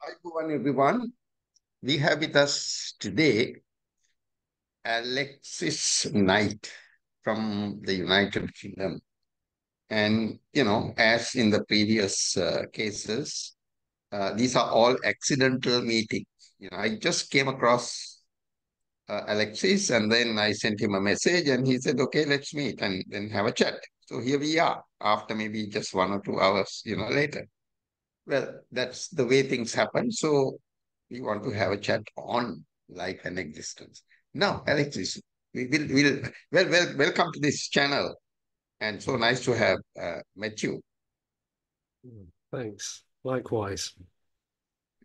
Hi, everyone. We have with us today Alexis Knight from the United Kingdom. And, as in the previous cases, these are all accidental meetings. I just came across Alexis and then I sent him a message and he said, okay, let's meet and then have a chat. So here we are after maybe just 1 or 2 hours, later. Well, that's the way things happen. So we want to have a chat on life and existence. Now, Alexis, welcome to this channel. And so nice to have met you. Thanks. Likewise.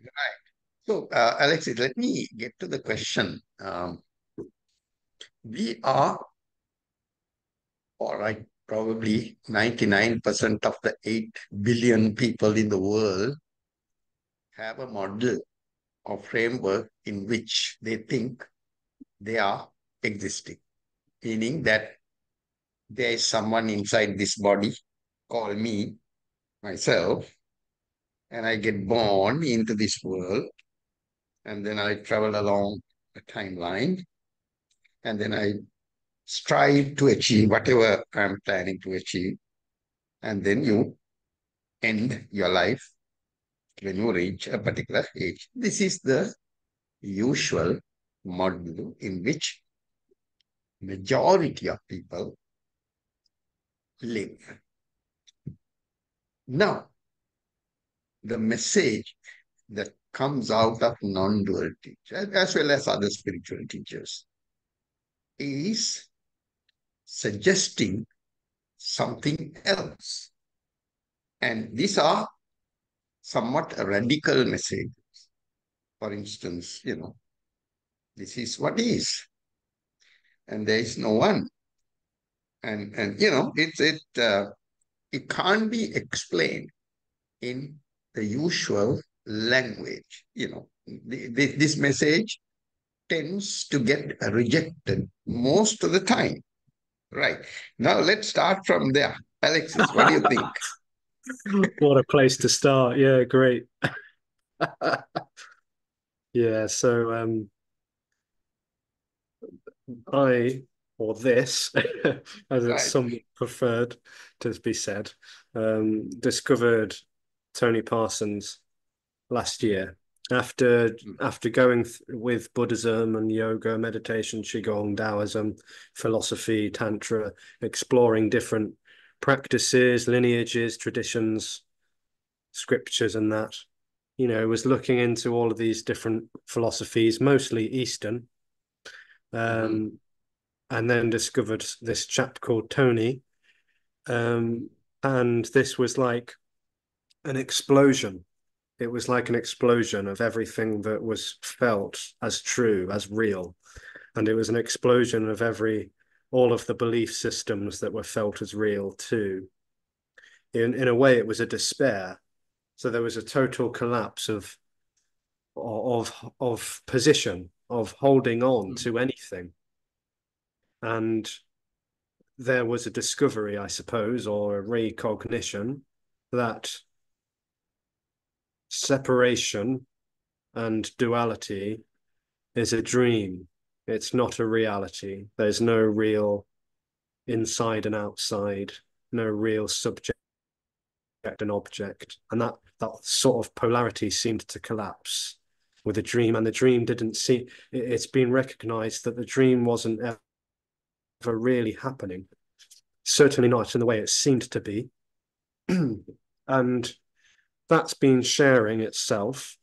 Right. So, Alexis, let me get to the question. We are, all right, probably 99% of the 8 billion people in the world have a model or framework in which they think they are existing, meaning that there is someone inside this body, call me, myself, and I get born into this world, and then I travel along a timeline, and then I strive to achieve whatever I'm planning to achieve, and then you end your life when you reach a particular age. This is the usual model in which majority of people live. Now, the message that comes out of non-duality, as well as other spiritual teachers, is suggesting something else. And these are somewhat radical messages. For instance, this is what is, and there is no one. And it can't be explained in the usual language. This message tends to get rejected most of the time. Right. Now let's start from there. Alexis, what do you think? What a place to start. Yeah, great. Yeah, so I or this, as it's Right. somewhat preferred to be said, discovered Tony Parsons last year after going with Buddhism and yoga, meditation, qigong, Taoism, philosophy, tantra, exploring different practices, lineages, traditions, scriptures, and that. Was looking into all of these different philosophies, mostly Eastern, Mm-hmm. um, and then discovered this chap called Tony. And this was like an explosion. It was like an explosion of everything that was felt as true, as real. And it was an explosion of all of the belief systems that were felt as real too. In a way, it was a despair. So there was a total collapse of position, of holding on to anything. And there was a discovery, I suppose, or a recognition that separation and duality is a dream. It's not a reality. There's no real inside and outside, no real subject and object. And that sort of polarity seemed to collapse with a dream. And the dream didn't see, it's been recognized that the dream wasn't ever really happening. Certainly not in the way it seemed to be. And that's been sharing itself.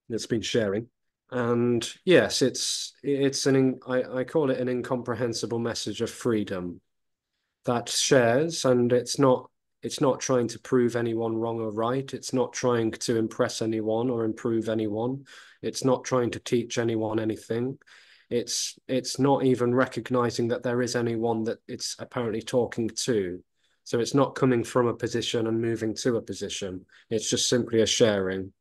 It's been sharing. And yes, I call it an incomprehensible message of freedom that shares, and it's not trying to prove anyone wrong or right. It's not trying to impress anyone or improve anyone. It's not trying to teach anyone anything. It's not even recognizing that there is anyone that it's apparently talking to. So it's not coming from a position and moving to a position. It's just simply a sharing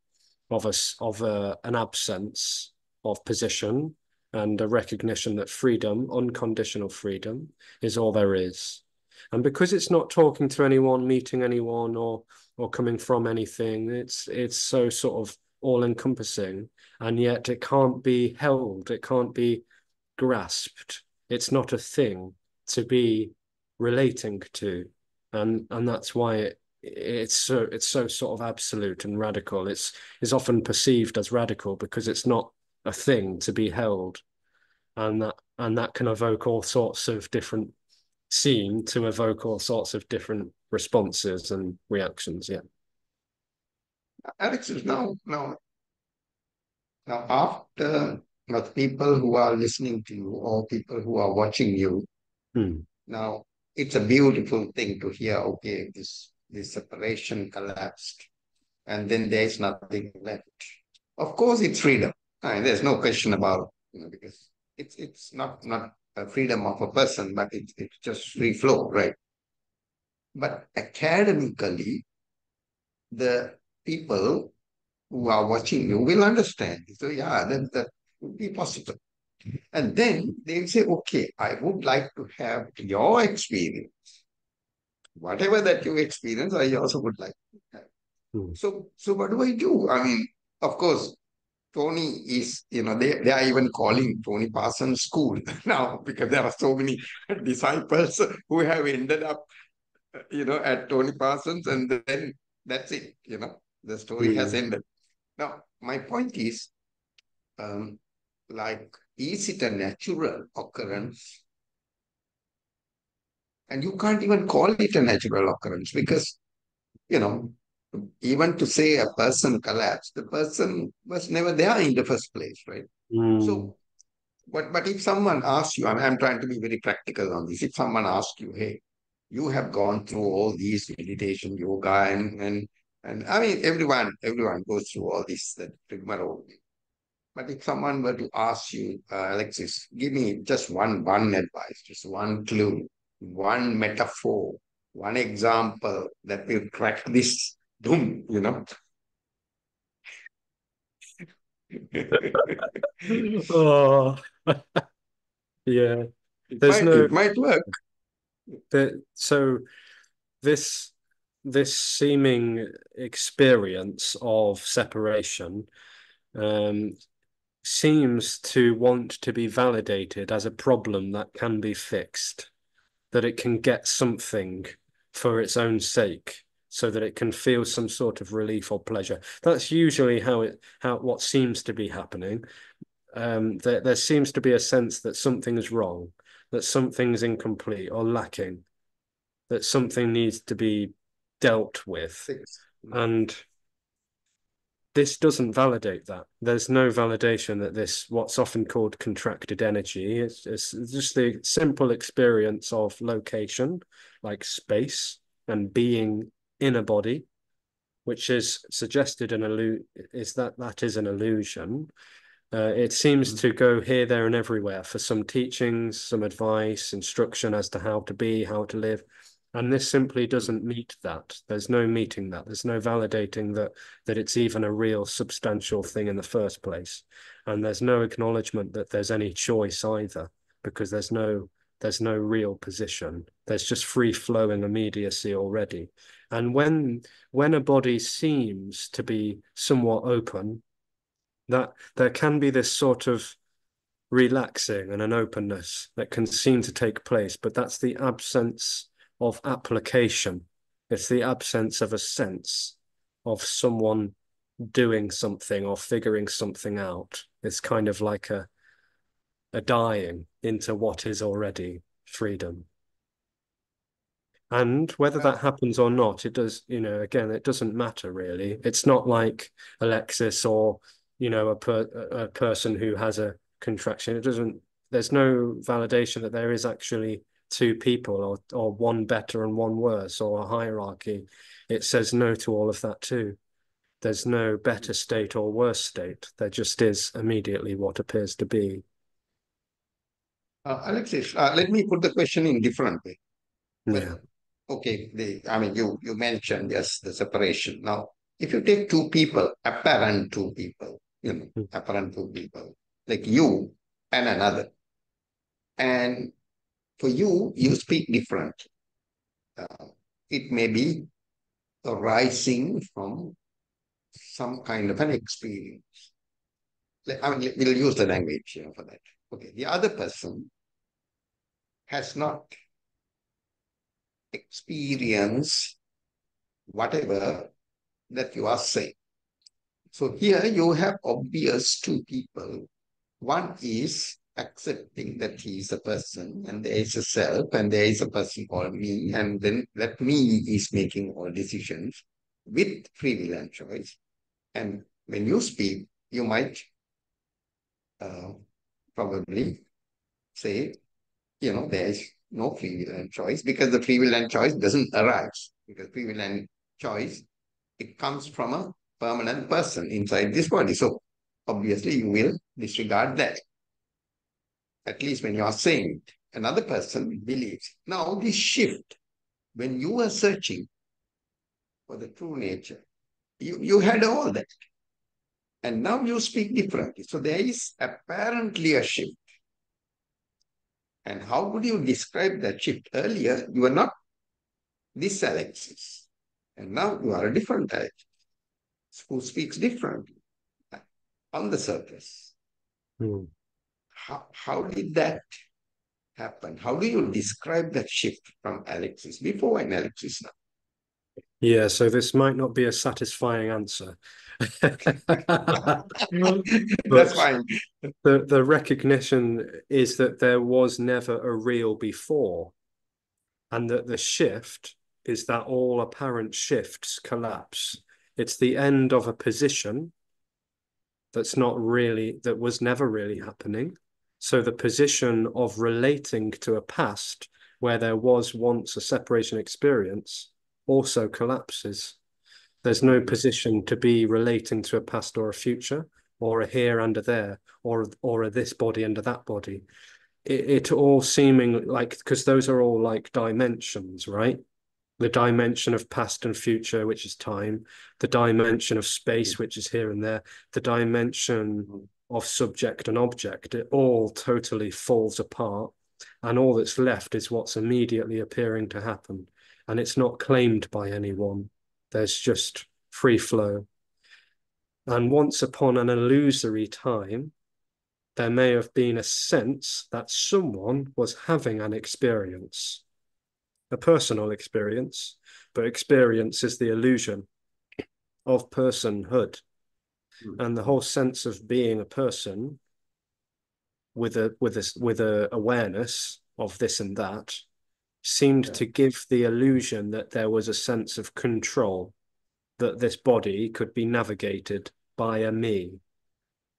an absence of position and a recognition that freedom, unconditional freedom, is all there is. And because it's not talking to anyone, meeting anyone, or coming from anything, it's so sort of all-encompassing, and yet it can't be held, it can't be grasped. It's not a thing to be relating to, and that's why it's so sort of absolute and radical. It's often perceived as radical because it's not a thing to be held, and that can evoke all sorts of different seem to evoke all sorts of different responses and reactions. Yeah. Alex, now after the people who are listening to you or people who are watching you, now it's a beautiful thing to hear, okay, this separation collapsed and then there's nothing left. Of course, it's freedom. There's no question about because it's not a freedom of a person, but it's just free flow, right? But academically, the people who are watching you will understand. So yeah, that would be possible. And then they'll say, okay, I would like to have your experience. Whatever that you experience, I also would like to have. Mm. So what do I do? I mean, of course, Tony is, they are even calling Tony Parsons school now because there are so many disciples who have ended up, at Tony Parsons, and then that's it, the story has Mm. ended. Now, my point is, is it a natural occurrence? And you can't even call it a natural occurrence because, you know, even to say a person collapsed, the person was never there in the first place, right? Mm. So, but if someone asks you, I'm trying to be very practical on this. If someone asks you, hey, you have gone through all these meditation, yoga, and I mean, everyone goes through all this that rigmarole. But if someone were to ask you, Alexis, give me just one advice, just one clue, one metaphor, one example that will crack this doom. Oh, yeah. It There's might no it might work. so this seeming experience of separation um, seems to want to be validated as a problem that can be fixed, that it can get something for its own sake, so that it can feel some sort of relief or pleasure. That's usually how what seems to be happening. There seems to be a sense that something is wrong, that something's incomplete or lacking, that something needs to be dealt with. Fix. And this doesn't validate that. There's no validation that this, what's often called contracted energy, it's just the simple experience of location, like space and being in a body, which is suggested that is an illusion. It seems to go here, there, and everywhere for some teachings, some advice, instruction as to how to be, how to live. And this simply doesn't meet that. There's no meeting that. There's no validating that it's even a real substantial thing in the first place. And there's no acknowledgement that there's any choice either, because there's no real position. There's just free flowing immediacy already. And when a body seems to be somewhat open, that there can be this sort of relaxing and an openness that can seem to take place, but that's the absence of application. It's the absence of a sense of someone doing something or figuring something out. It's kind of like a dying into what is already freedom. And whether that happens or not, it does, again, it doesn't matter really. It's not like Alexis or, a person who has a contraction. It doesn't, there's no validation that there is actually two people or one better and one worse or a hierarchy. It says no to all of that too. There's no better state or worse state. There just is immediately what appears to be. Alexis, let me put the question in different way. Yeah. But okay, I mean, you mentioned yes, the separation. Now, if you take two people, apparent two people, apparent two people, like you and another, and for you, you speak different. It may be arising from some kind of an experience. I mean, we'll use the language here for that. Okay, the other person has not experienced whatever that you are saying. So here you have obvious two people. One is accepting that he is a person and there is a self and there is a person called me, and then that me is making all decisions with free will and choice. And when you speak, you might uh, probably say, there is no free will and choice, because the free will and choice doesn't arise. Because free will and choice, it comes from a permanent person inside this body. So obviously you will disregard that, at least when you are saying it. Another person believes. Now this shift, when you were searching for the true nature, you had all that. And now you speak differently. So there is apparently a shift. And how would you describe that shift? Earlier, you were not this Alexis. And now you are a different Alexis who speaks differently on the surface. Hmm. How did that happen? How do you describe that shift from Alexis before and Alexis now? Yeah, so this might not be a satisfying answer. That's But fine. the recognition is that there was never a real before, and that the shift is that all apparent shifts collapse. It's the end of a position that was never really happening. So the position of relating to a past where there was once a separation experience also collapses. There's no position to be relating to a past or a future, or a here and a there, or a this body under that body. It all seeming like, because those are all like dimensions, right? The dimension of past and future, which is time, the dimension of space, which is here and there, the dimension of subject and object, it all totally falls apart. And all that's left is what's immediately appearing to happen. And it's not claimed by anyone. There's just free flow. And once upon an illusory time, there may have been a sense that someone was having an experience, a personal experience, but experience is the illusion of personhood. And the whole sense of being a person with a awareness of this and that seemed to give the illusion that there was a sense of control, that this body could be navigated by a me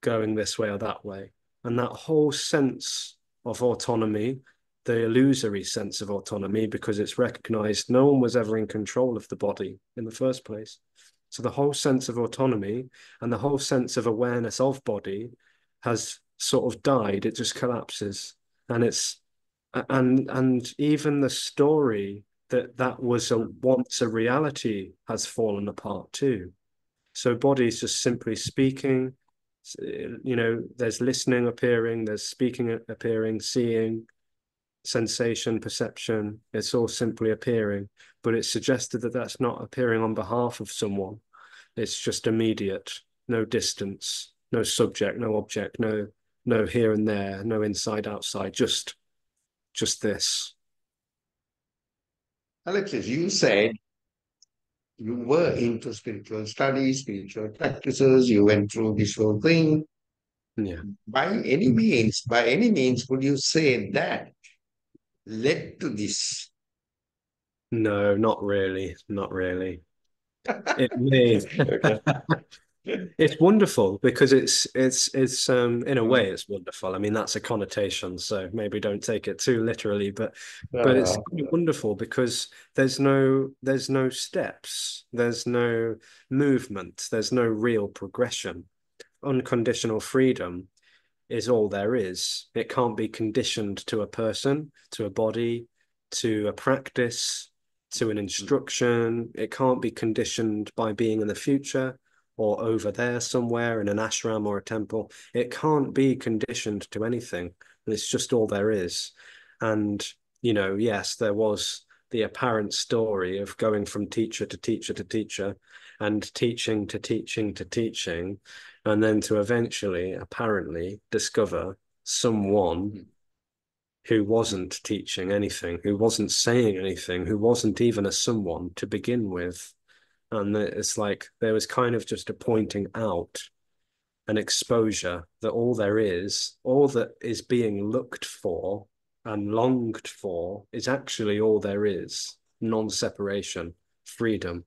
going this way or that way. And that whole sense of autonomy, the illusory sense of autonomy, because it's recognized no one was ever in control of the body in the first place. So the whole sense of autonomy and the whole sense of awareness of body has sort of died. It just collapses. And it's and even the story that was once a reality has fallen apart too. So body's just simply speaking, there's listening appearing, there's speaking appearing, seeing, sensation, perception. It's all simply appearing, but it's suggested that that's not appearing on behalf of someone. It's just immediate, no distance, no subject, no object, no here and there, no inside, outside, just this. Alexis, you said you were into spiritual studies, spiritual practices, you went through this whole thing. Yeah. By any means, would you say that led to this? No, not really. Not really. It may. Okay. It's wonderful because it's in a way it's wonderful. I mean, that's a connotation, so maybe don't take it too literally, but it's Uh, wonderful because there's no steps, there's no movement, there's no real progression. Unconditional freedom is all there is. It can't be conditioned to a person, to a body, to a practice, to an instruction. It can't be conditioned by being in the future or over there somewhere in an ashram or a temple. It can't be conditioned to anything. It's just all there is. And, yes, there was the apparent story of going from teacher to teacher to teacher and teaching to teaching to teaching, and then to eventually apparently discover someone who wasn't teaching anything, who wasn't saying anything, who wasn't even a someone to begin with. And it's like there was kind of just a pointing out, an exposure that all that is being looked for and longed for is actually all there is: non-separation, freedom,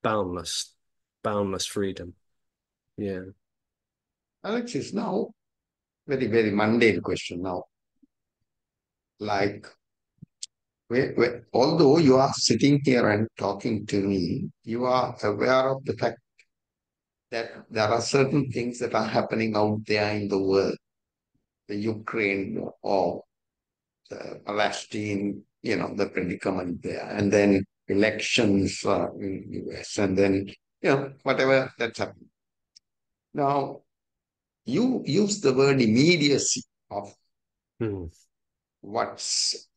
boundless, boundless freedom. Yeah. Alexis, now, very, very mundane question now. Like, although you are sitting here and talking to me, you are aware of the fact that there are certain things that are happening out there in the world, the Ukraine or the Palestine, the predicament there, and then elections in US, and then, whatever that's happening. Now, you use the word immediacy of Mm.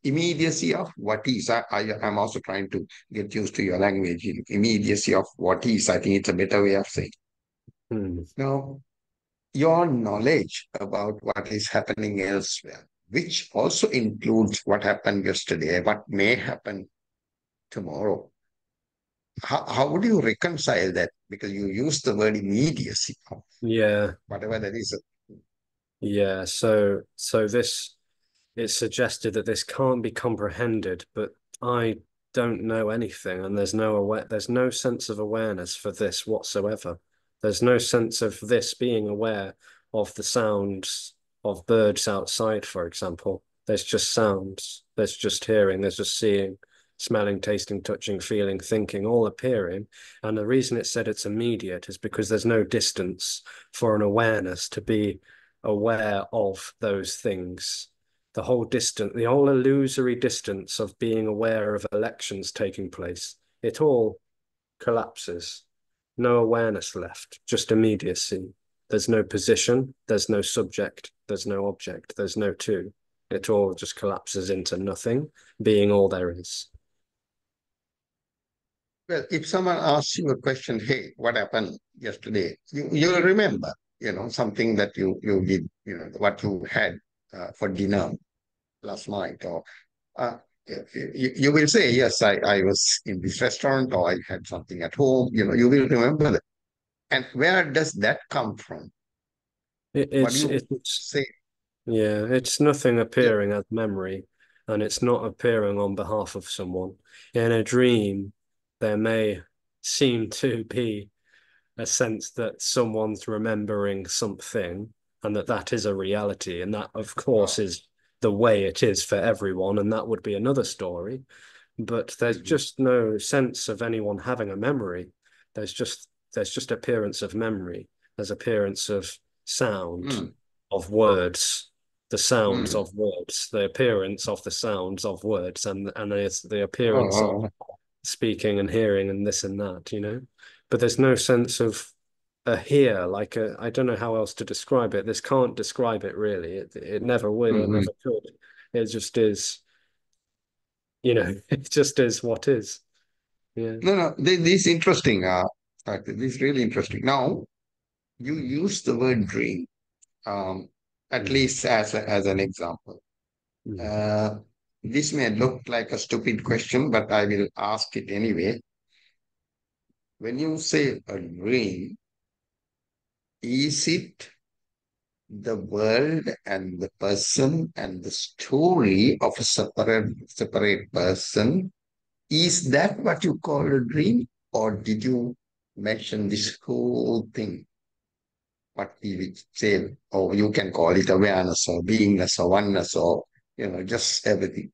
immediacy of what is. I'm also trying to get used to your language. Immediacy of what is, I think it's a better way of saying. Mm. Now, your knowledge about what is happening elsewhere, which also includes what happened yesterday, what may happen tomorrow. How would you reconcile that? Because you use the word immediacy, Yeah. whatever that is. Yeah. So this, it's suggested that this can't be comprehended, but I don't know anything, and there's no sense of awareness for this whatsoever. There's no sense of this being aware of the sounds of birds outside, for example. There's just sounds, there's just hearing, there's just seeing, smelling, tasting, touching, feeling, thinking, all appearing. And the reason it said it's immediate is because there's no distance for an awareness to be aware of those things. The whole illusory distance of being aware of elections taking place, it all collapses. No awareness left, just immediacy. There's no position, there's no subject, there's no object, there's no two. It all just collapses into nothing, being all there is. Well, if someone asks you a question, hey, what happened yesterday? You'll remember, something that you did, what you had for dinner last night, or uh, you will say, yes, I was in this restaurant, or I had something at home. You will remember that. And where does that come from? It, What do it's you it's say? Yeah, it's nothing Yeah. appearing as memory, and it's not appearing on behalf of someone. In a dream, there may seem to be a sense that someone's remembering something, and that is a reality, and that, of course, Oh, is the way it is for everyone, and that would be another story. But there's mhm. just no sense of anyone having a memory. There's just appearance of memory. There's appearance of sound, Mm, of words, the sounds mm. of words, the appearance of the sounds of words, and it's the Oh, appearance of oh, speaking and hearing and this and that. But there's no sense of a here, like I don't know how else to describe it. This can't describe it really. It never will or mhm. never could. It just is, it just is what is. Yeah. No, no, this is interesting. This is really interesting. Now, you use the word dream, um, at Mm. least as an example. Mm. Uh, this may look like a stupid question, but I will ask it anyway. When you say a dream, is it the world and the person and the story of a separate person? Is that what you call a dream? Or did you mention this whole thing? What we would say, or you can call it awareness or beingness or oneness or, just everything.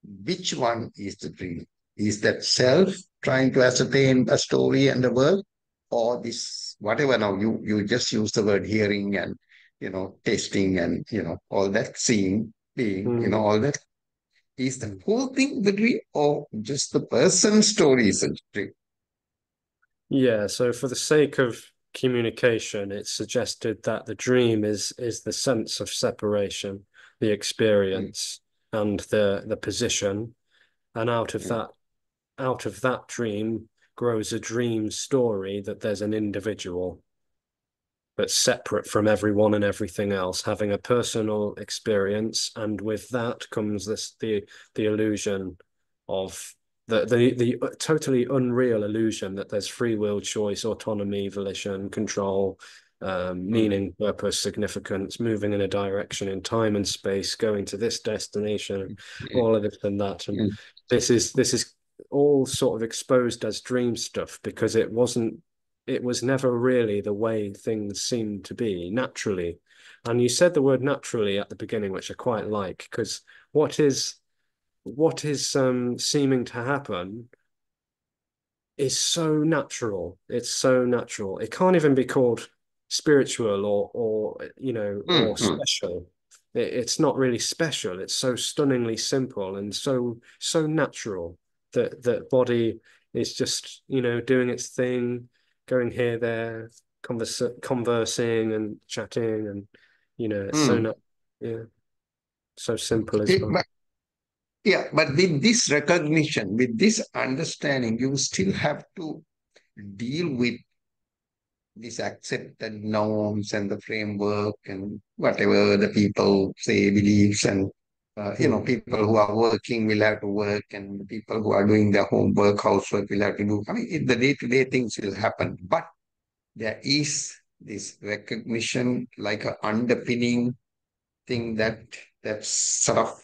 Which one is the dream? Is that self trying to ascertain a story and the world? Or this, whatever now, you just use the word hearing and, tasting and, all that, seeing, being, Mm. all that. Is the Mm. whole thing the dream or just the person's story is a dream? Yeah, so for the sake of communication, it's suggested that the dream is the sense of separation, the Mm, experience, and the position, And out of that dream grows a dream story that there's an individual but separate from everyone and everything else, having a personal experience, and with that comes the illusion of the totally unreal illusion that there's free will, choice, autonomy, volition, control, meaning, purpose, significance, moving in a direction in time and space, going to this destination, all of this and that, and this is all sort of exposed as dream stuff because it was never really the way things seemed to be naturally. And you said the word naturally at the beginning, which I quite like, because what is seeming to happen is so natural. It's so natural. It can't even be called spiritual or special. It's not really special. It's so stunningly simple and so natural that body is just doing its thing, going here, there, conversing and chatting, and it's yeah, so simple as well. Yeah, but with this recognition, with this understanding, you still have to deal with these accepted norms and the framework and whatever the people say, beliefs, and Mm, people who are working will have to work, and the people who are doing their homework, housework will have to do. I mean, the day-to-day things will happen, but there is this recognition, like a underpinning thing that's sort of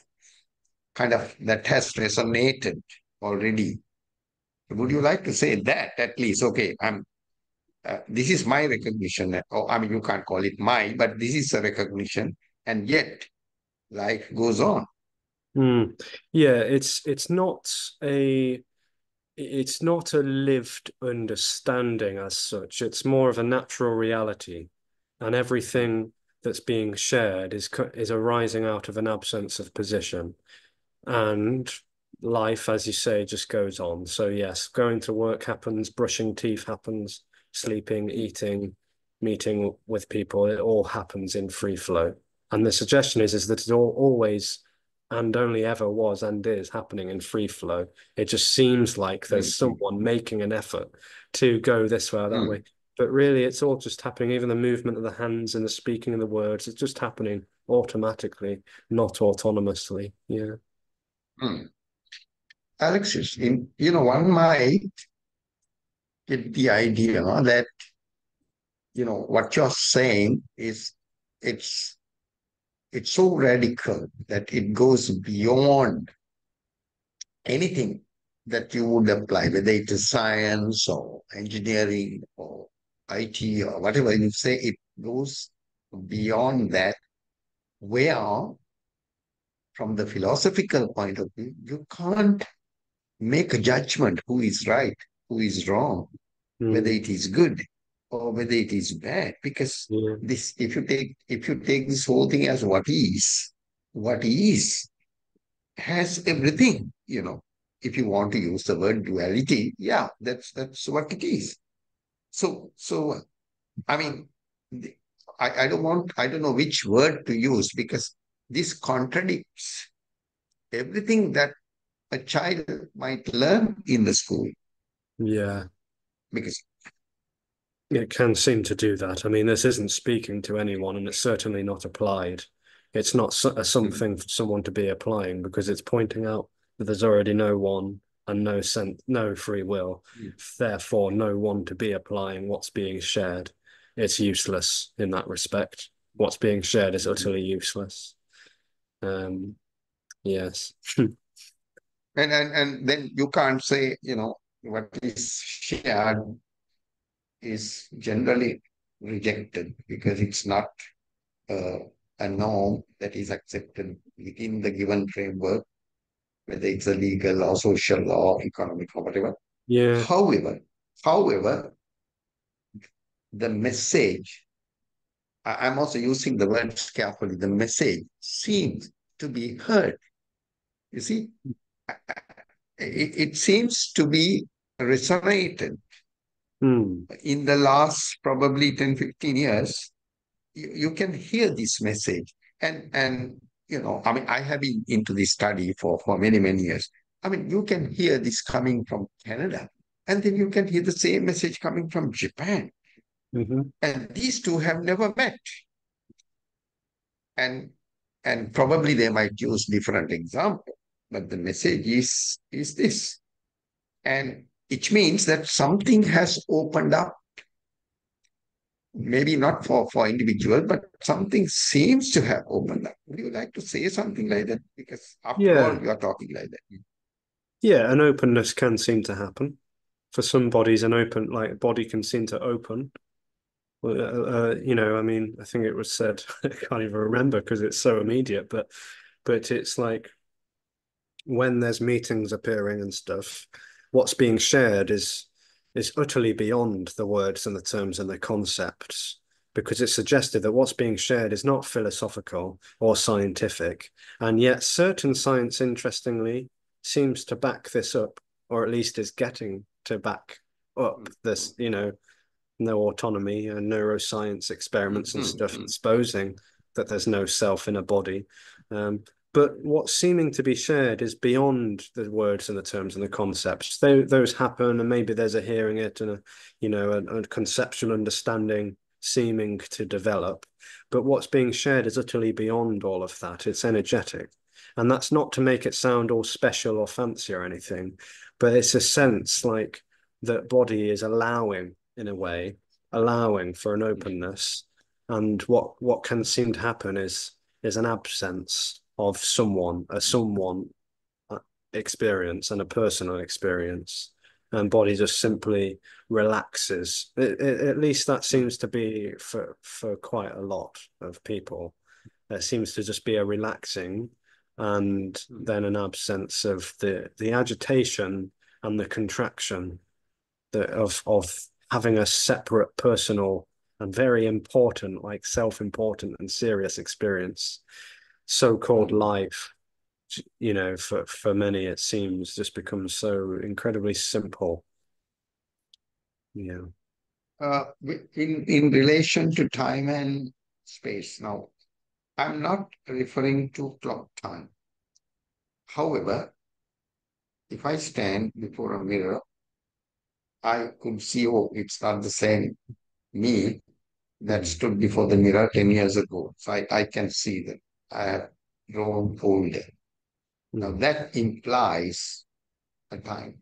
kind of that has resonated already. Would you like to say that at least? Okay, this is my recognition. Or I mean, you can't call it my, but this is a recognition, and yet life goes on. mm. Yeah, it's not a lived understanding as such. It's more of a natural reality, and everything that's being shared is arising out of an absence of position. And life, as you say, just goes on. So yes, going to work happens, brushing teeth happens, sleeping, eating, meeting with people, it all happens in free flow. And the suggestion is that it all always and only ever was and is happening in free flow. It just seems like there's Mm, someone making an effort to go this way or that mm, way. But really, it's all just happening. Even the movement of the hands and the speaking of the words, it's just happening automatically, not autonomously. Yeah. mm. Alexis, one might get the idea that what you're saying is it's it's so radical that it goes beyond anything that you would apply, whether it is science or engineering or IT or whatever you say, it goes beyond that, where from the philosophical point of view, you can't make a judgment who is right, who is wrong, whether Mm, it is good or whether it is bad. Because yeah. this, if you take this whole thing as what is has everything. If you want to use the word duality, yeah, that's what it is. So I mean, the- I don't know which word to use, because this contradicts everything that a child might learn in the school. Yeah. Because It can seem to do that. I mean, this isn't speaking to anyone, and it's certainly not applied. It's not mm, something for someone to be applying because it's pointing out that there's already no one and no free will. mm, Therefore, no one to be applying what's being shared. It's useless in that respect. What's being shared is mm. utterly useless. Um, yes. And then you can't say, what is shared is generally rejected because it's not uh, a norm that is accepted within the given framework, whether it's a legal or social or economic or whatever. Yeah. However, however, the message, I'm also using the words carefully, the message seems to be heard. You see, it seems to be resonated Mm. in the last probably 10, 15 years. You can hear this message. And I mean, I have been into this study for many, many years. I mean, you can hear this coming from Canada, and then you can hear the same message coming from Japan. And these two have never met. And probably they might use different example, but the message is this. And it means that something has opened up, maybe not for individual, but something seems to have opened up. Would you like to say something like that? Because after all, Yeah. you are talking like that. Yeah, an openness can seem to happen. For some bodies, an open, like a body can seem to open. I mean, I think it was said, I can't even remember because it's so immediate, but it's like when there's meetings appearing and stuff, what's being shared is utterly beyond the words and the terms and the concepts, because it's suggested that what's being shared is not philosophical or scientific, and yet certain science, interestingly, seems to back this up, or at least is getting to back up this, no autonomy and neuroscience experiments and stuff exposing that there's no self in a body. But what's seeming to be shared is beyond the words and the terms and the concepts. Those happen, and maybe there's a hearing it and a conceptual understanding seeming to develop. But what's being shared is utterly beyond all of that. It's energetic. And that's not to make it sound all special or fancy or anything, but it's a sense like that body is allowing, in a way, allowing for an openness. And what can seem to happen is an absence of a someone experience and a personal experience. And body just simply relaxes. At least that seems to be for quite a lot of people. There seems to just be a relaxing and then an absence of the agitation and the contraction of having a separate personal and very important, like self-important and serious experience. So-called life, for many it seems just becomes so incredibly simple. Yeah. In relation to time and space, now I'm not referring to clock time. However, if I stand before a mirror, I could see, oh, it's not the same me that stood before the mirror 10 years ago. So I can see that I have grown older. Now that implies a time.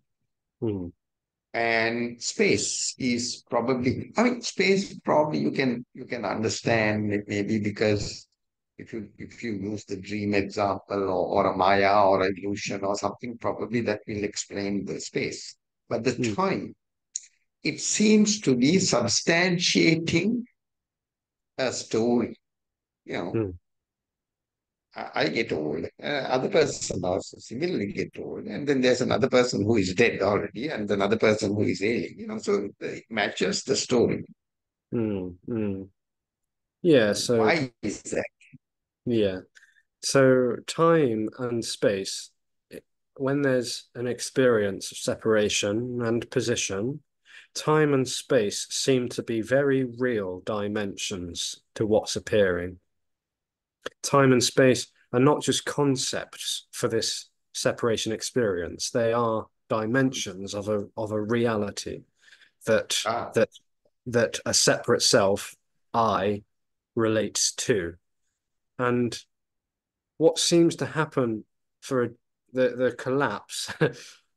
And space is probably, I mean, space probably you can understand it maybe because if you use the dream example or a Maya or illusion or something, probably that will explain the space. But the time, it seems to be substantiating a story. You know, I get old, other person also similarly get old, and then there's another person who is dead already, and another person who is ailing. So it matches the story. Yeah, so Why is that? yeah. So time and space, when there's an experience of separation and position, time and space seem to be very real dimensions to what's appearing. Time and space are not just concepts for this separation experience, they are dimensions of a reality that Ah, that that a separate self, I, relates to. And what seems to happen for the collapse,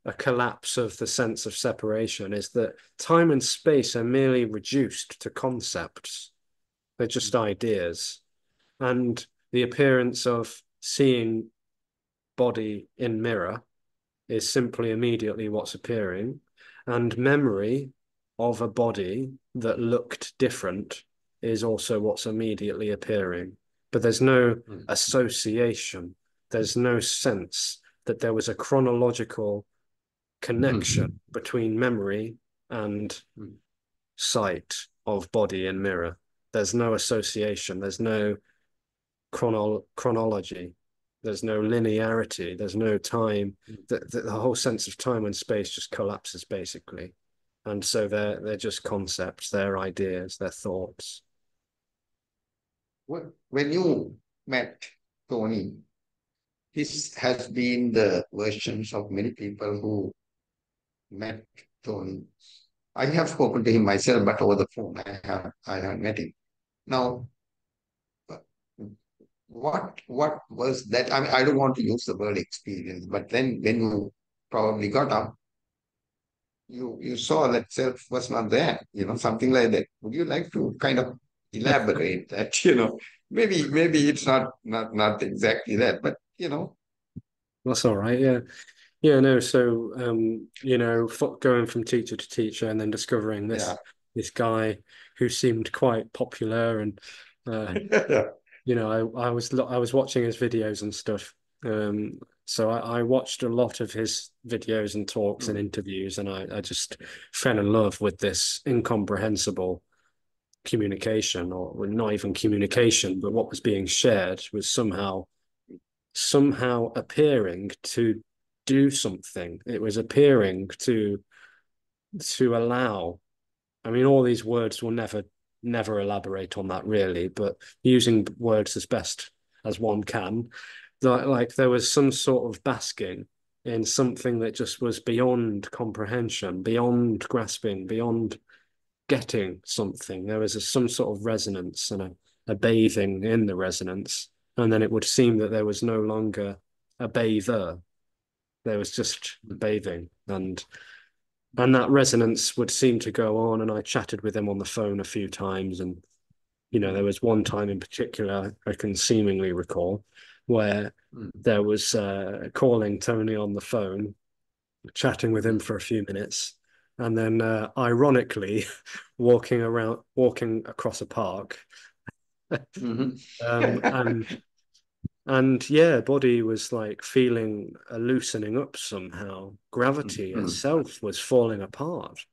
a collapse of the sense of separation, is that time and space are merely reduced to concepts. They're just ideas. And the appearance of seeing body in mirror is simply immediately what's appearing. And memory of a body that looked different is also what's immediately appearing. But there's no association. There's no sense that there was a chronological connection between memory and sight of body in mirror. There's no association. There's no chronology. There's no linearity. There's no time. The whole sense of time and space just collapses basically, and so they're just concepts. They're ideas. They're thoughts. when you met Tony, this has been the versions of many people who met Tony. I have spoken to him myself, but over the phone, I have met him. Now, what was that? I mean, I don't want to use the word experience, but then when you probably got up, you saw that self was not there, something like that. Would you like to kind of elaborate that? Maybe it's not exactly that, but That's all right. Yeah. Yeah, no, so going from teacher to teacher and then discovering yeah. this guy who seemed quite popular and uh Yeah. I was watching his videos and stuff. So I watched a lot of his videos and talks and Mm, interviews, and I just fell in love with this incomprehensible communication, or well, not even communication, but what was being shared was somehow appearing to do something. It was appearing to allow. I mean, all these words will never elaborate on that really, but using words as best as one can, like there was some sort of basking in something that just was beyond comprehension, beyond grasping, beyond getting something. There was some sort of resonance and a bathing in the resonance. And then it would seem that there was no longer a bather. There was just bathing. And that resonance would seem to go on. And I chatted with him on the phone a few times. And, there was one time in particular I can seemingly recall where mm, there was calling Tony on the phone, chatting with him mhm, for a few minutes, and then ironically walking across a park. mhm. um, and and yeah, body was like feeling a loosening up somehow. Gravity Mhm, itself was falling apart,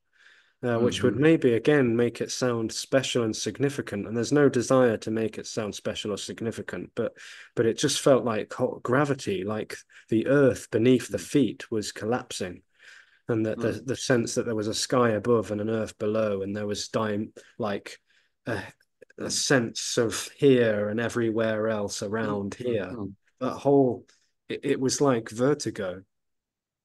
which would mhm, maybe again make it sound special and significant. And there's no desire to make it sound special or significant, but it just felt like gravity, like the earth beneath the feet was collapsing, and that mhm, the sense that there was a sky above and an earth below, and there was like a, a mhm, sense of here and everywhere else around mhm, here. mhm, That whole it was like vertigo.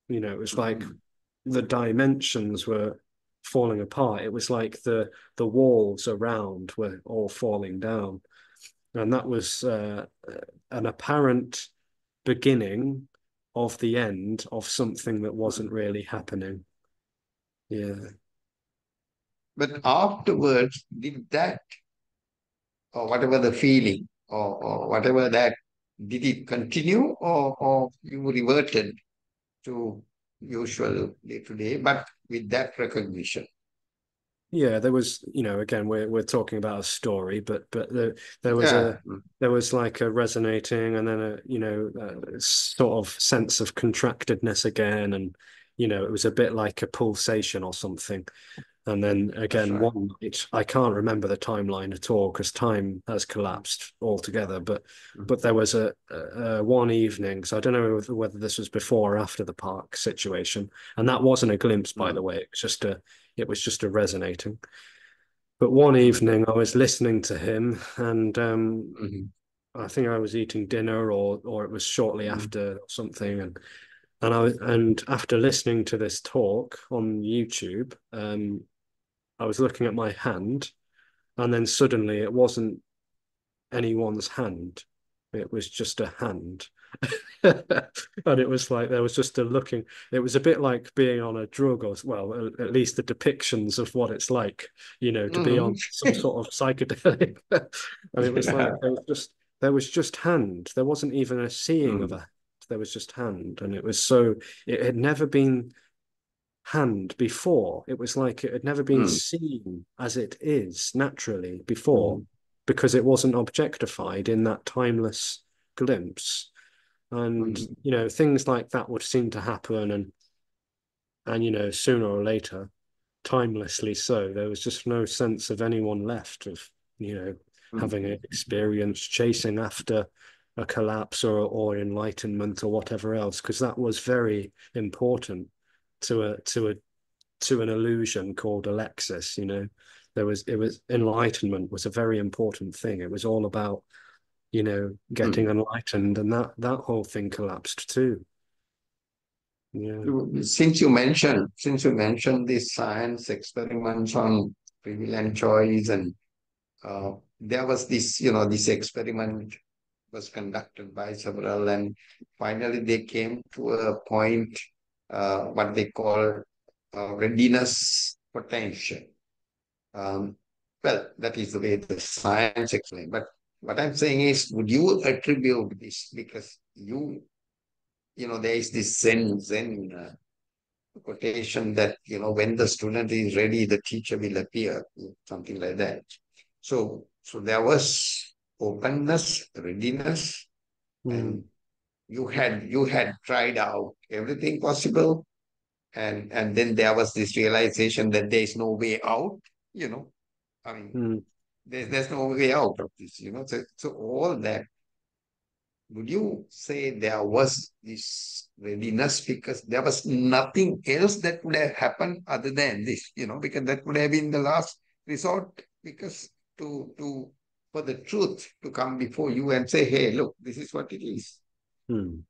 It was like mhm, the dimensions were falling apart. It was like the walls around were all falling down, and that was an apparent beginning of the end of something that wasn't mhm. really happening. Yeah. But afterwards, did that, or whatever the feeling, or whatever that, did it continue, or you reverted to usual day to day, but with that recognition? Yeah, there was, again, we're talking about a story, but there was Yeah. a there was like a resonating, and then a sort of sense of contractedness again, and it was a bit like a pulsation or something. And then That's again, right. one night, I can't remember the timeline at all because time has Mm, collapsed altogether. But mm, but there was a one evening, so I don't know whether this was before or after the park situation, and that wasn't a glimpse, by the mm, way. It was just a resonating. But one mm, evening, I was listening to him, and mm, I think I was eating dinner, or it was shortly mm, after something, and after listening to this talk on YouTube, I was looking at my hand, and then suddenly it wasn't anyone's hand. It was just a hand. And it was like there was just a looking, it was a bit like being on a drug, or well, at least the depictions of what it's like, to be mm. on some sort of psychedelic. And it was like Yeah. there was just hand. There wasn't even a seeing of a Mm, hand. There was just hand. And it had never been hand before. It was like it had never been mm, seen as it is naturally before, mm, because it wasn't objectified in that timeless glimpse. And mm, things like that would seem to happen, and sooner or later, timelessly so. There was just no sense of anyone left of you know having an mm, experience chasing after a collapse or enlightenment or whatever else, because that was very important to an illusion called Alexis. There was it was enlightenment was a very important thing. It was all about getting enlightened, and that whole thing collapsed too. Yeah. Since you mentioned these science experiments on prevalent choice, and there was this experiment was conducted by several, and finally they came to a point, what they call readiness potential. Um, well, that is the way the science explains. But what I'm saying is, would you attribute this because there is this Zen quotation that when the student is ready, the teacher will appear, something like that. So there was openness, readiness, Mm, and you had tried out everything possible, and then there was this realization that there is no way out. You know, I mean, mm, there's no way out of this. So all that, would you say there was this readiness because there was nothing else that would have happened other than this, because that would have been the last resort, because to for the truth to come before you and say, hey, look, this is what it is. mm.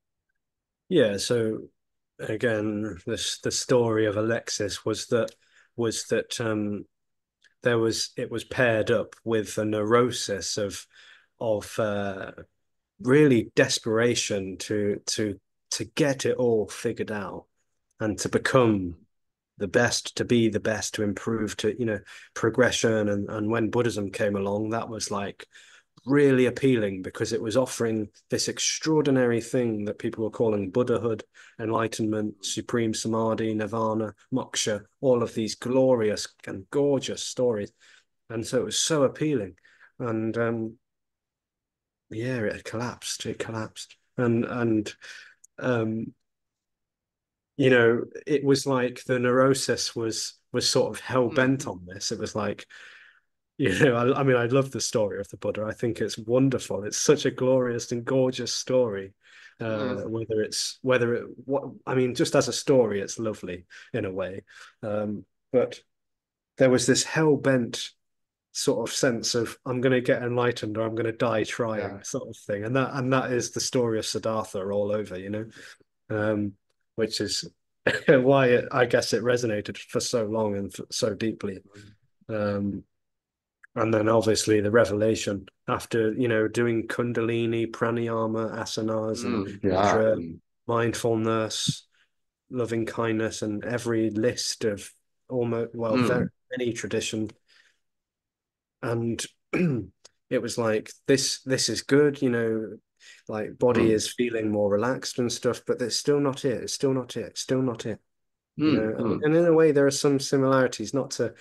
Yeah, so again, the story of Alexis was that it was paired up with a neurosis of really desperation to get it all figured out and to become the best, to be the best, to improve, to progression. And when Buddhism came along, that was like really appealing because it was offering this extraordinary thing that people were calling Buddhahood, enlightenment, supreme samadhi, nirvana, moksha, all of these glorious and gorgeous stories. And so it was so appealing. And yeah, it collapsed. It collapsed. And um, it was like the neurosis was sort of hell bent Mm, on this. It was like, I mean, I love the story of the Buddha. I think it's wonderful. It's such a glorious and gorgeous story. mm, Whether it what I mean, just as a story, it's lovely in a way. But there was this hell bent sort of sense of I'm going to get enlightened or I'm going to die yeah. trying sort of thing, and that is the story of Siddhartha all over, um, which is why I guess it resonated for so long and so deeply. Um, and then obviously the revelation after, doing Kundalini, pranayama, asanas, and Yeah. nidra, mindfulness, loving kindness, and every list of almost, well, very Mm, many traditions. And it was like, this is good, like body mm, is feeling more relaxed and stuff, but that's still not it. It's still not it. It's still not it. mm, And in a way there are some similarities, not to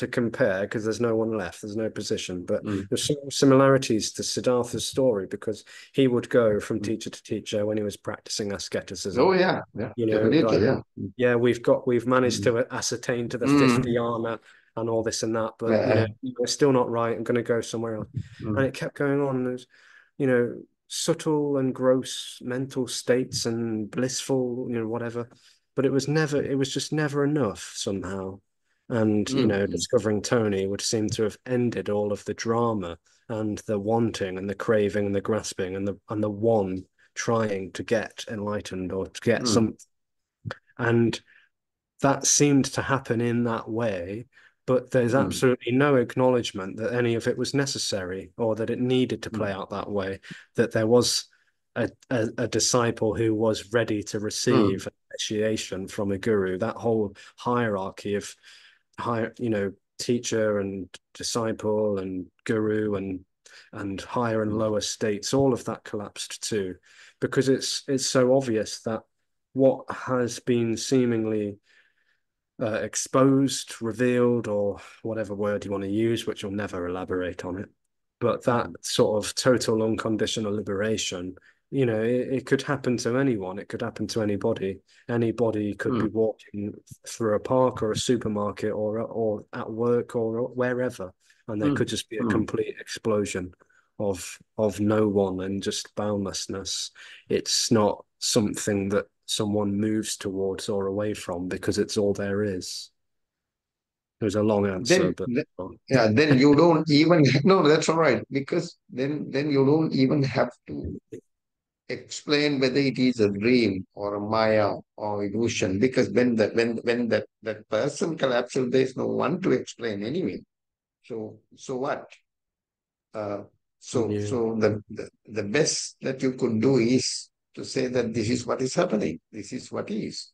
compare because there's no one left, there's no position, but mm, there's some similarities to Siddhartha's story because he would go from mm. teacher to teacher when he was practicing Oh, asceticism. yeah, yeah, definitely, Like, yeah. yeah, we've managed Mm, to ascertain to the fifth mm, dhyana and all this and that, but yeah, we're still not right. I'm going to go somewhere else. And mm, it kept going on. There's, you know, subtle and gross mental states and blissful, whatever. But it was just never enough somehow. And, mm, discovering Tony would seem to have ended all of the drama and the wanting and the craving and the grasping and the one trying to get enlightened or to get mm, some. And that seemed to happen in that way, but there's mm, absolutely no acknowledgement that any of it was necessary or that it needed to play mm, out that way, that there was a disciple who was ready to mm, receive initiation from a guru. That whole hierarchy of higher, teacher and disciple and guru and higher and mm, lower states, all of that collapsed too, because it's so obvious that what has been seemingly exposed, revealed, or whatever word you want to use, which will never elaborate on it. But that mm, sort of total unconditional liberation, it could happen to anyone. It could happen to anybody. Anybody could be mm, walking through a park or a supermarket or at work or wherever, and there could mm, just be a mm, complete explosion of no one and just boundlessness. It's not something that someone moves towards or away from because it's all there is. It was a long answer, then but yeah, then you don't even no, that's all right, because then you don't even have to explain whether it is a dream or a maya or illusion, because when that person collapses, there's no one to explain anyway. So what? Uh, yeah, the best that you could do is to say that this is what is happening. This is what is.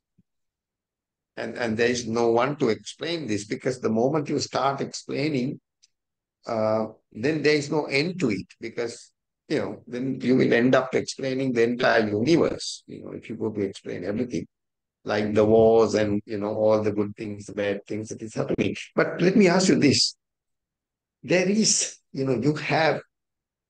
And there is no one to explain this, because the moment you start explaining, then there is no end to it, because then you will end up explaining the entire universe, if you go to explain everything, like the wars and all the good things, the bad things that is happening. But let me ask you this. There is, you have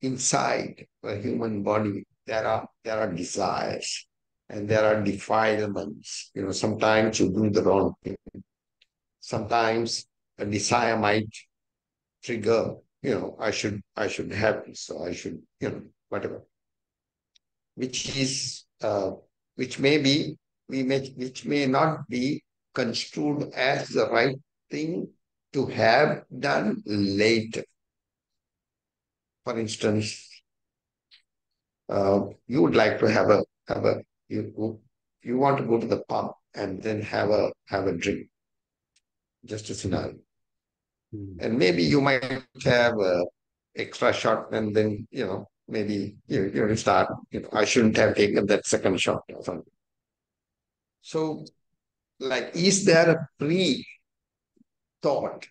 inside a human body, there are desires and there are defilements. Sometimes you do the wrong thing. Sometimes a desire might trigger, I should have this, so I should, whatever, which is, which may be, which may not be construed as the right thing to have done later. For instance, you would like to you want to go to the pub and then have a drink, just a scenario. mm, And maybe you might have a extra shot, and then maybe you start, I shouldn't have taken that second shot or something. So, like, is there a pre-thought?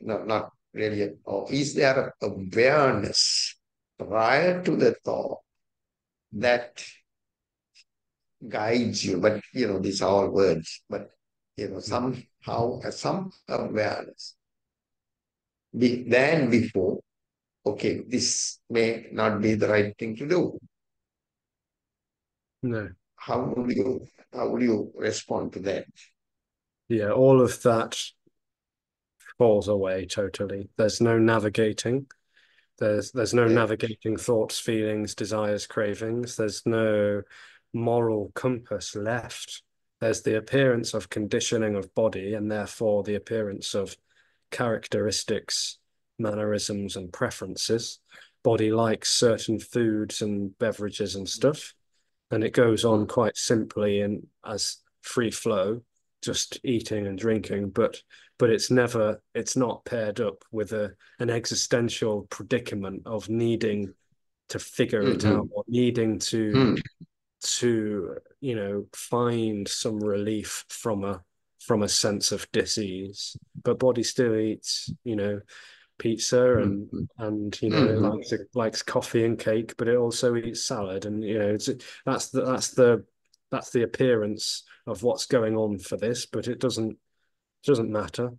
No, not really. Or is there a awareness prior to the thought that guides you? But these are all words, but mm, somehow some awareness than before. Okay, this may not be the right thing to do. no, How would you respond to that? yeah, all of that falls away totally. There's no navigating. There's no Yeah. navigating thoughts, feelings, desires, cravings. There's no moral compass left. There's the appearance of conditioning of body, and therefore the appearance of characteristics, mannerisms, and preferences. Body likes certain foods and beverages and stuff, and it goes on Mm, quite simply and as free flow, just eating and drinking, but it's not paired up with an existential predicament of needing to figure mm, it out, mm, or needing mm. to find some relief from a sense of dis-ease. But body still eats pizza, Mm, and mm, it mm, likes coffee and cake, but it also eats salad, and that's the appearance of what's going on for this, but it doesn't matter.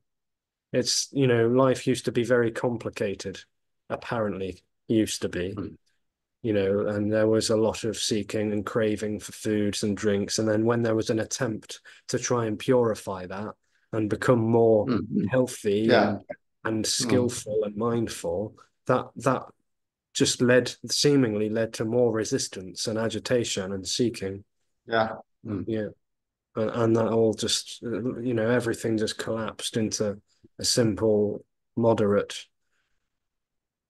It's life used to be very complicated, apparently used to be, mm, and there was a lot of seeking and craving for foods and drinks. And then when there was an attempt to try and purify that and become more mm, mm. healthy Yeah. and Mm, skillful and mindful, that just seemingly led to more resistance and agitation and seeking. yeah. Mm. Yeah. And that all just, everything just collapsed into a simple, moderate,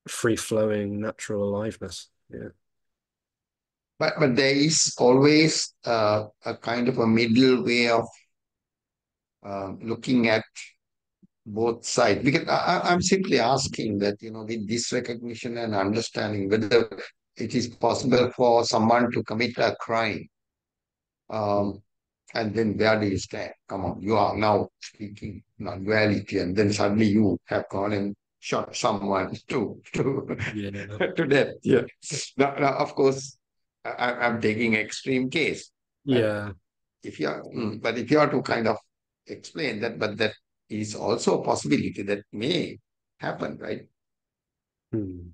free flowing, natural aliveness. Yeah. But there is always a kind of a middle way of looking at both sides. Because I'm simply asking that, with this recognition and understanding, whether it is possible for someone to commit a crime. Mm. And then where do you stand? Come on, you are now speaking non-duality, and then suddenly you have gone and shot someone to Yeah. to death. Yeah. Now, of course, I'm taking extreme case, but Yeah. if you are to kind of explain that, but that is also a possibility that may happen, right? Mm.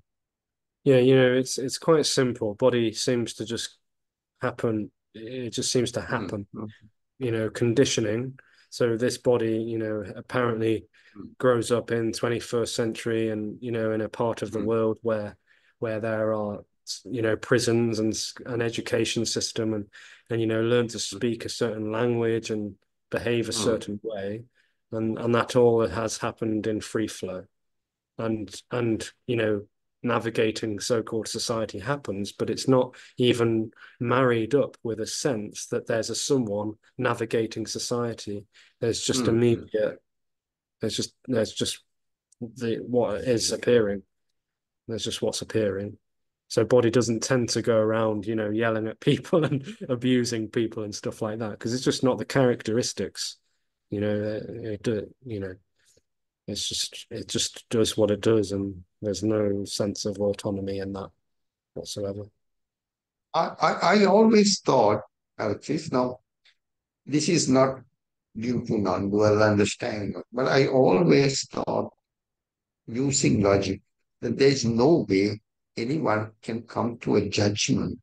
Yeah, it's quite simple. Body seems to just happen. It just seems to Mm, happen. mm, Conditioning. So this body, apparently mm, grows up in 21st century, and in a part of the mm, world where there are prisons and an education system, and learn to mm, speak a certain language and behave a mm, certain way. and that all has happened in free flow. And navigating so-called society happens, but it's not even married up with a sense that there's a someone navigating society. There's just Mm. immediate. There's just the what is appearing. There's just what's appearing. So body doesn't tend to go around, yelling at people and abusing people and stuff like that, because it's just not the characteristics. It just does what it does, and there's no sense of autonomy in that whatsoever. I always thought, Alexis, now this is not due to non-dual understanding, but I always thought using logic that there's no way anyone can come to a judgment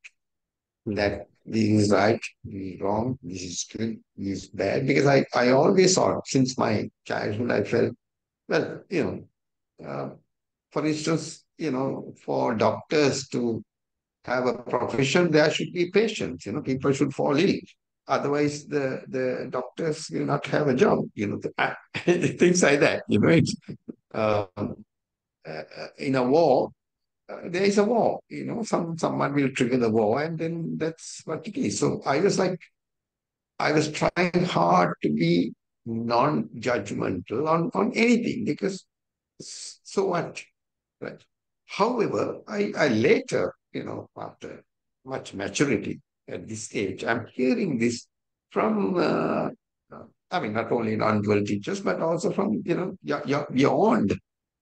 Mm. that this is right, this is wrong, this is good, this is bad. Because I always thought since my childhood, I felt, well, for instance, for doctors to have a profession, there should be patience. People should fall ill. Otherwise, the doctors will not have a job. Things like that. Um, in a war, there is a war. Someone will trigger the war, and then that's what it is. So I was trying hard to be non-judgmental on anything because so what, right? However, I later, after much maturity at this stage, I'm hearing this from, I mean, not only non-dual teachers, but also from, you're beyond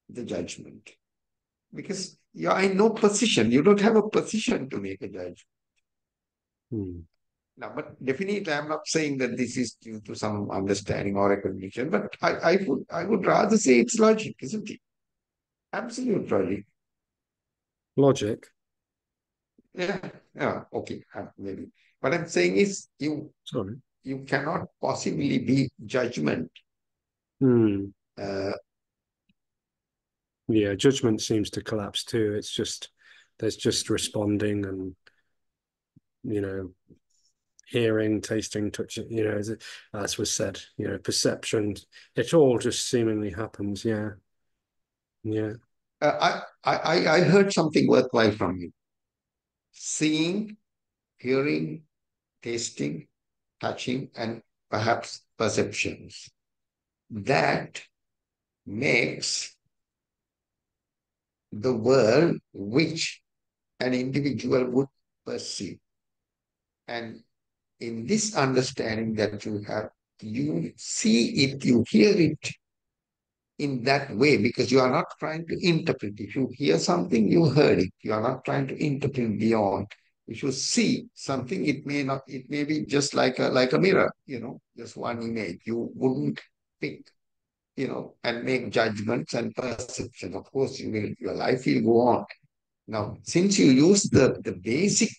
the judgment. Because you're in no position. You don't have a position to make a judgment. Mm. Now, but definitely, I'm not saying that this is due to some understanding or recognition, but I would rather say it's logic, isn't it? Absolute logic. Logic. Yeah, yeah, okay, maybe. What I'm saying is Sorry. you cannot possibly be judgment. Mm. Uh, Yeah, judgment seems to collapse too. There's just responding and you know hearing, tasting, touching. As was said, perception. It all just seemingly happens. Yeah, yeah. I heard something worthwhile from you. Seeing, hearing, tasting, touching, and perhaps perceptions. That makes the world which an individual would perceive. And in this understanding that you have, you see it, you hear it in that way because you are not trying to interpret. If you hear something, you heard it. You are not trying to interpret beyond. If you see something, it may be just like a mirror, just one image. You wouldn't pick, and make judgments and perceptions. Of course, your life will go on. Now, since you use the basic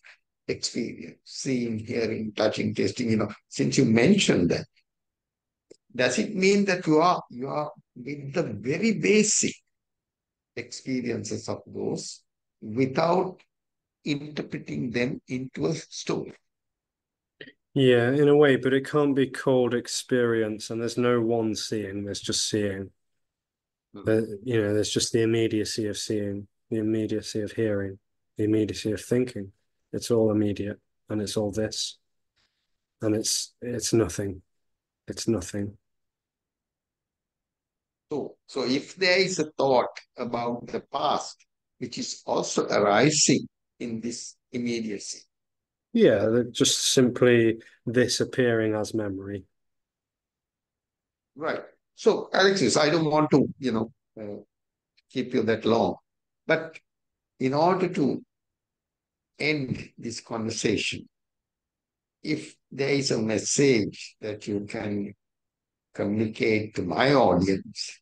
experience, seeing, hearing, touching, tasting, since you mentioned that, does it mean that you are with the very basic experiences of those without interpreting them into a story? Yeah, in a way, but it can't be called experience, and there's no one seeing, there's just seeing. There's just the immediacy of seeing, the immediacy of hearing, the immediacy of thinking. It's all immediate, and it's all this, and it's nothing. It's nothing. So if there is a thought about the past, which is also arising in this immediacy, Yeah, just simply this appearing as memory. right? So, Alexis, I don't want to, keep you that long, but in order to end this conversation, if there is a message that you can communicate to my audience,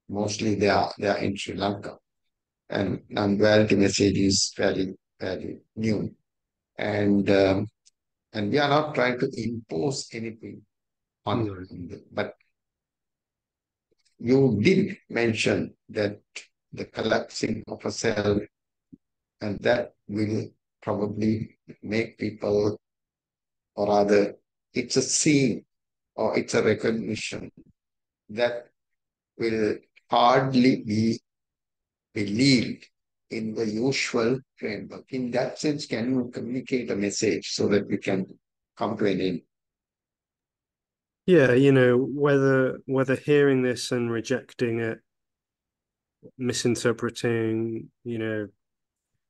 mostly they are in Sri Lanka, and non-duality message is very, very new. And we are not trying to impose anything on No. them. But you did mention that the collapsing of a cell, and that will probably make people, or rather, it's a seeing or it's a recognition that will hardly be believed in the usual framework. In that sense, can you communicate a message so that we can come to an end? Yeah, whether hearing this and rejecting it, misinterpreting,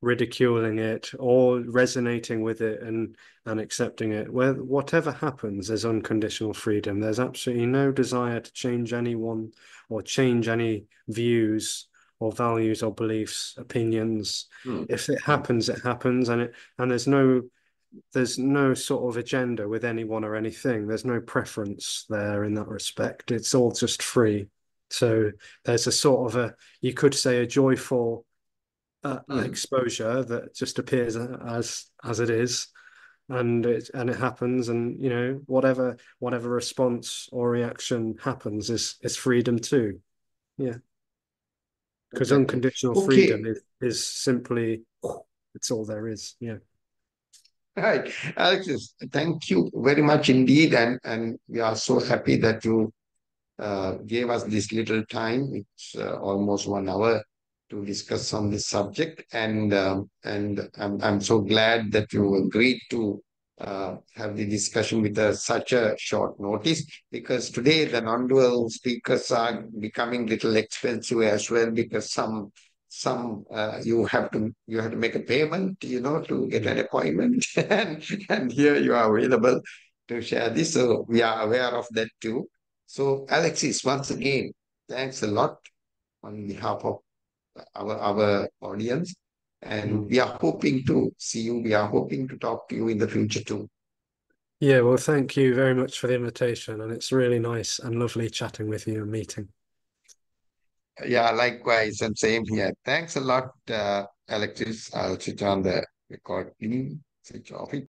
ridiculing it, or resonating with it and accepting it, whatever happens, there's unconditional freedom. There's absolutely no desire to change anyone or change any views or values or beliefs, opinions. Hmm. If it happens, it happens, and there's no sort of agenda with anyone or anything. There's no preference there in that respect. It's all just free. So there's a sort of you could say, a joyful Hmm. exposure that just appears as it is, and it happens, and whatever response or reaction happens is freedom too. Yeah, because Exactly. unconditional freedom Okay. is simply, it's all there is. Yeah. Right. Alexis, thank you very much indeed. And we are so happy that you gave us this little time. It's almost 1 hour to discuss on this subject, and I'm so glad that you agreed to have the discussion with such a short notice. Because today the non-dual speakers are becoming little expensive as well, because some you have to make a payment, to get Mm. an appointment, and here you are available to share this. So we are aware of that too. So, Alexis, once again, thanks a lot on behalf of our audience. And Mm. we are hoping to see you. We are hoping to talk to you in the future too. Yeah, well, thank you very much for the invitation, and it's really nice and lovely chatting with you and meeting. Yeah, likewise, and same here. Thanks a lot, Alexis. I'll switch on the recording, switch off it.